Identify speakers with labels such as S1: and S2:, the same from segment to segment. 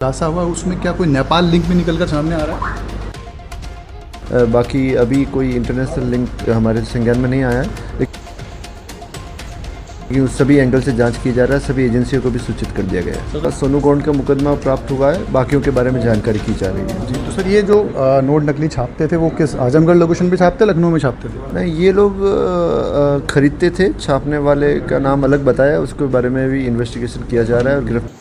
S1: खुलासा हुआ उसमें क्या कोई नेपाल लिंक भी निकल कर सामने आ रहा है?
S2: बाकी अभी कोई इंटरनेशनल लिंक हमारे संज्ञान में नहीं आया है, लेकिन उस सभी एंगल से जांच की जा रहा है। सभी एजेंसियों को भी सूचित कर दिया गया है। सोनू गौंड का मुकदमा प्राप्त हुआ है, बाकियों के बारे में जानकारी की जा रही है।
S1: जी, तो सर ये जो नोट नकली छापते थे वो किस आजमगढ़ लोकेशन पे छापते, लखनऊ में छापते थे?
S2: नहीं, ये लोग खरीदते थे। छापने वाले का नाम अलग बताया, उसके बारे में भी इन्वेस्टिगेशन किया जा रहा है और गिरफ्तार।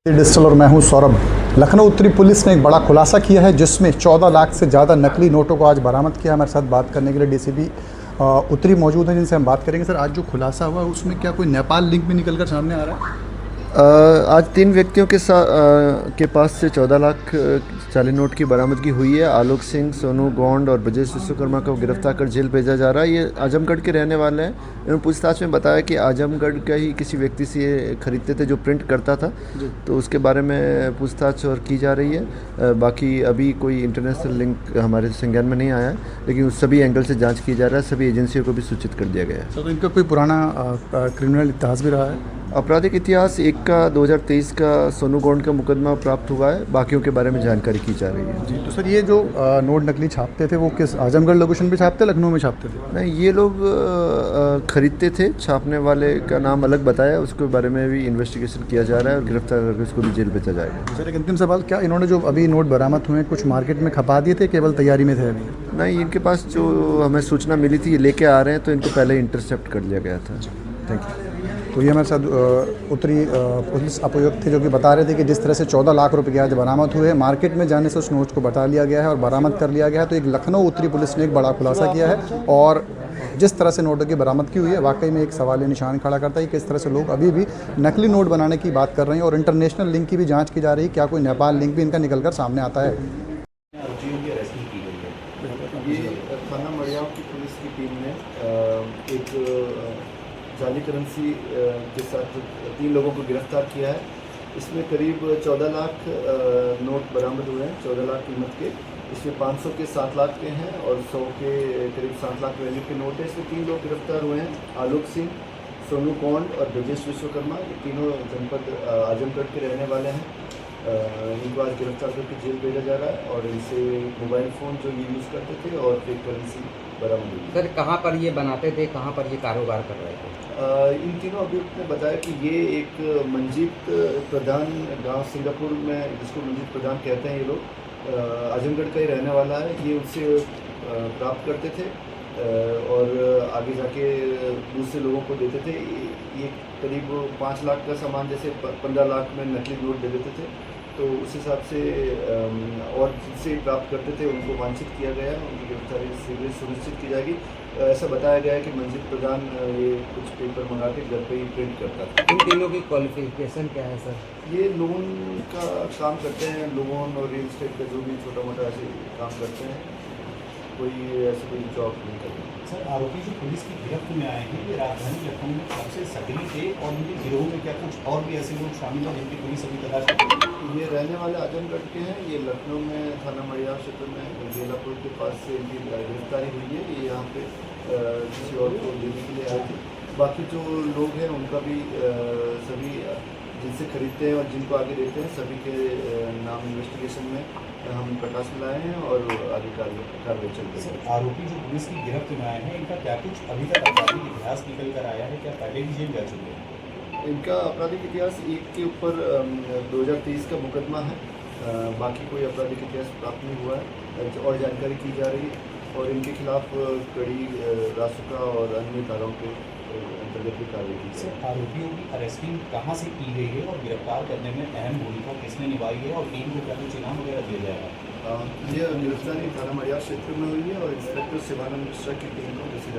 S1: डिजिटल और मैं हूं सौरभ। लखनऊ उत्तरी पुलिस ने एक बड़ा खुलासा किया है जिसमें 14 लाख से ज़्यादा नकली नोटों को आज बरामद किया। हमारे साथ बात करने के लिए डीसीपी उत्तरी मौजूद हैं जिनसे हम बात करेंगे। सर, आज जो खुलासा हुआ उसमें क्या कोई नेपाल लिंक भी निकल कर सामने आ रहा है?
S2: आज 3 व्यक्तियों के पास से 14 लाख चाली नोट की बरामदगी हुई है। आलोक सिंह, सोनू गौंड और ब्रजेश विश्वकर्मा को गिरफ्तार कर जेल भेजा जा रहा है। ये आजमगढ़ के रहने वाले हैं। इन्होंने पूछताछ में बताया कि आजमगढ़ का ही किसी व्यक्ति से ये खरीदते थे जो प्रिंट करता था, तो उसके बारे में पूछताछ और की जा रही है। बाकी अभी कोई इंटरनेशनल लिंक हमारे संज्ञान में नहीं आया है, लेकिन उस सभी एंगल से जाँच की जा रहा है। सभी एजेंसियों को भी सूचित कर दिया गया है।
S1: सर, तो इनका कोई पुराना क्रिमिनल इतिहास भी रहा है?
S2: आपराधिक इतिहास एक का 2023 का सोनू गौंड का मुकदमा प्राप्त हुआ है। बाकियों के बारे में जानकारी की जा रही है।
S1: जी, तो सर ये जो नोट नकली छापते थे वो किस आजमगढ़ लोकेशन पे छापते, लखनऊ में छापते थे?
S2: नहीं, ये लोग खरीदते थे। छापने वाले का नाम अलग बताया, उसके बारे में भी इन्वेस्टिगेशन किया जा रहा है और गिरफ्तार करके उसको भी जेल भेजा जाएगा।
S1: सर, एक अंतिम सवाल, क्या इन्होंने जो अभी नोट बरामद हुए हैं कुछ मार्केट में खपा दिए थे, केवल तैयारी में थे अभी?
S2: नहीं, इनके पास जो हमें सूचना मिली थी ये लेके आ रहे हैं, तो इनको पहले इंटरसेप्ट कर लिया गया था।
S1: Thank you. तो ये हमारे साथ उत्तरी पुलिस उपायुक्त थे जो कि बता रहे थे कि जिस तरह से 14 लाख रुपए आज बरामद हुए, मार्केट में जाने से उस नोट को बता लिया गया है और बरामद कर लिया गया है। तो एक लखनऊ उत्तरी पुलिस ने एक बड़ा खुलासा किया है और जिस तरह से नोटों की बरामदगी हुई है वाकई में एक सवाल निशान खड़ा करता है कि किस तरह से लोग अभी भी नकली नोट बनाने की बात कर रहे हैं और इंटरनेशनल लिंक की भी जाँच की जा रही है। क्या कोई नेपाल लिंक भी इनका निकल कर सामने आता है?
S2: ये थाना मड़ियाव की पुलिस की टीम ने एक जाली करेंसी के साथ 3 लोगों को गिरफ्तार किया है। इसमें करीब 14 लाख नोट बरामद हुए हैं, 14 लाख कीमत के। इसमें 500 के 7 लाख के हैं और 100 के करीब 7 लाख वैल्यू के नोट हैं। इसमें 3 लोग गिरफ्तार हुए हैं, आलोक सिंह, सोनू गौंड और ब्रजेश विश्वकर्मा। ये तीनों जनपद आजमगढ़ के रहने वाले हैं। इनको आज गिरफ्तार करके जेल भेजा जा रहा है और इनसे मोबाइल फ़ोन जो ये यूज़ करते थे और फेक करेंसी बरामद हुई।
S3: सर, कहाँ पर ये बनाते थे, कहाँ पर ये कारोबार कर रहे थे?
S2: इन तीनों अभियुक्त ने बताया कि ये एक मंजीत प्रधान गांव सिंगापुर में, जिसको मंजीत प्रधान कहते हैं ये लोग, आजमगढ़ का ही रहने वाला है। ये उससे प्राप्त करते थे और आगे जाके दूसरे लोगों को देते थे। ये करीब 5 लाख का सामान जैसे 15 लाख में नकली नोट दे देते थे, तो उस हिसाब से और जिनसे प्राप्त करते थे उनको वांछित किया गया, उनकी गिरफ्तारी शीघ्र सुनिश्चित की जाएगी। ऐसा बताया गया है कि मंजीत प्रधान ये कुछ पेपर मंगा के घर पे ही प्रिंट करता था।
S3: इन तीनों की क्वालिफिकेशन क्या है सर?
S2: ये लोन का काम करते हैं, लोन और रियल इस्टेट का जो भी छोटा मोटा ऐसे काम करते हैं, कोई ऐसे कोई जॉब नहीं करते।
S4: सर, आरोपी जो पुलिस की गिरफ्त में आए हैं ये राजधानी लखनऊ में सबसे सक्रिय थे और इनके गिरोह में क्या कुछ और भी ऐसे लोग शामिल हैं जिनकी पुलिस अभी तलाश कर रही है?
S2: ये रहने वाले आजमगढ़ के हैं। ये लखनऊ में थाना मड़ियाव क्षेत्र में बेलापुर के पास से इनकी गिरफ्तारी हुई है। ये यहाँ पे किसी और को देने के लिए आए थे। बाकी जो लोग हैं उनका भी सभी जिनसे खरीदते हैं और जिनको आगे देते हैं सभी के नाम इन्वेस्टिगेशन में हम प्रकाश में लाए हैं और आगे कार्रवाई चल रही है।
S4: आरोपी जो पुलिस की गिरफ्त में आए हैं इनका क्या कुछ अभी तक आपराधिक इतिहास निकल कर आया है? क्या पहले भी जेल जा चुके हैं?
S2: इनका आपराधिक इतिहास एक के ऊपर 2023 का मुकदमा है। बाकी कोई आपराधिक इतिहास प्राप्त नहीं हुआ है और जानकारी की जा रही है और इनके खिलाफ कड़ी रासुका और अन्य धाराओं के अंतर्गत भी कार्रवाई की जाए।
S4: सर, आरोपियों की अरेस्टिंग कहाँ से की गई है और गिरफ्तार करने में अहम भूमिका किसने निभाई है और टीम को क्या कुछ इनाम वगैरह दिया जाएगा?
S2: ये गिरफ्तारी थाना मड़ियाव क्षेत्र में हुई है और इंस्पेक्टर शिवानंद मिश्रा की टीम को किसी